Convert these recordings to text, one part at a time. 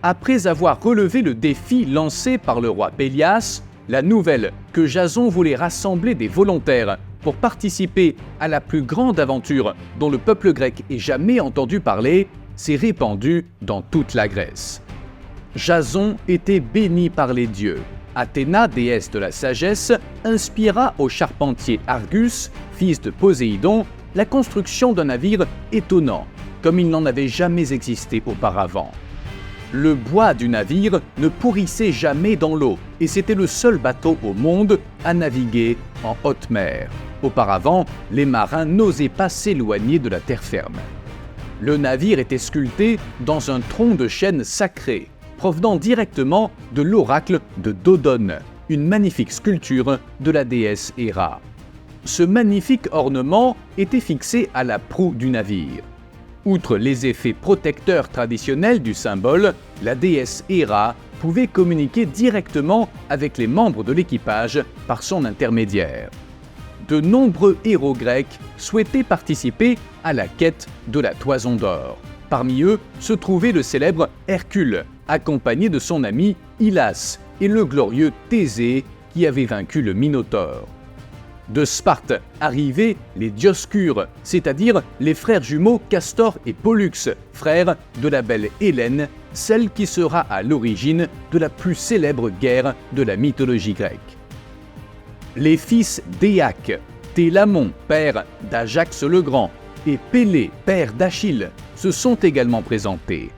Après avoir relevé le défi lancé par le roi Pélias, la nouvelle que Jason voulait rassembler des volontaires pour participer à la plus grande aventure dont le peuple grec ait jamais entendu parler s'est répandue dans toute la Grèce. Jason était béni par les dieux. Athéna, déesse de la sagesse, inspira au charpentier Argus, fils de Poséidon, la construction d'un navire étonnant, comme il n'en avait jamais existé auparavant. Le bois du navire ne pourrissait jamais dans l'eau et c'était le seul bateau au monde à naviguer en haute mer. Auparavant, les marins n'osaient pas s'éloigner de la terre ferme. Le navire était sculpté dans un tronc de chêne sacré, provenant directement de l'oracle de Dodone, une magnifique sculpture de la déesse Héra. Ce magnifique ornement était fixé à la proue du navire. Outre les effets protecteurs traditionnels du symbole, la déesse Héra pouvait communiquer directement avec les membres de l'équipage par son intermédiaire. De nombreux héros grecs souhaitaient participer à la quête de la toison d'or. Parmi eux se trouvait le célèbre Hercule, accompagné de son ami Hylas et le glorieux Thésée qui avait vaincu le Minotaure. De Sparte arrivaient les Dioscures, c'est-à-dire les frères jumeaux Castor et Pollux, frères de la belle Hélène, celle qui sera à l'origine de la plus célèbre guerre de la mythologie grecque. Les fils d'Éaque, Télamon, père d'Ajax le Grand, et Pélée, père d'Achille, se sont également présentés.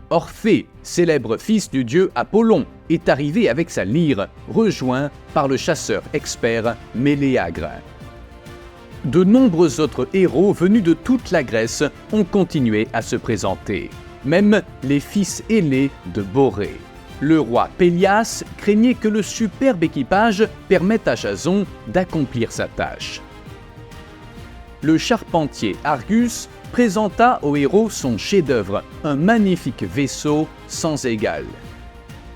Orphée, célèbre fils du dieu Apollon, est arrivé avec sa lyre, rejoint par le chasseur expert Méléagre. De nombreux autres héros venus de toute la Grèce ont continué à se présenter, même les fils ailés de Borée. Le roi Pélias craignait que le superbe équipage permette à Jason d'accomplir sa tâche. Le charpentier Argus présenta au héros son chef-d'œuvre, un magnifique vaisseau sans égal.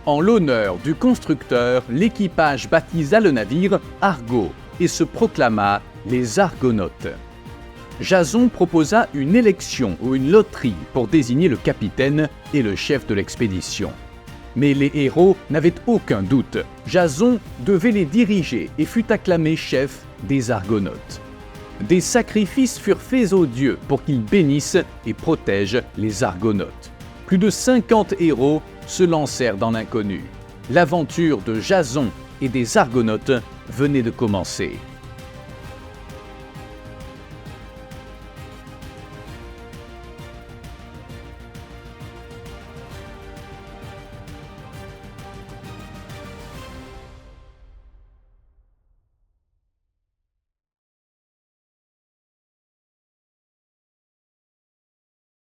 En l'honneur du constructeur, l'équipage baptisa le navire Argo et se proclama les Argonautes. Jason proposa une élection ou une loterie pour désigner le capitaine et le chef de l'expédition. Mais les héros n'avaient aucun doute. Jason devait les diriger et fut acclamé chef des Argonautes. Des sacrifices furent faits aux dieux pour qu'ils bénissent et protègent les Argonautes. Plus de 50 héros se lancèrent dans l'inconnu. L'aventure de Jason et des Argonautes venait de commencer.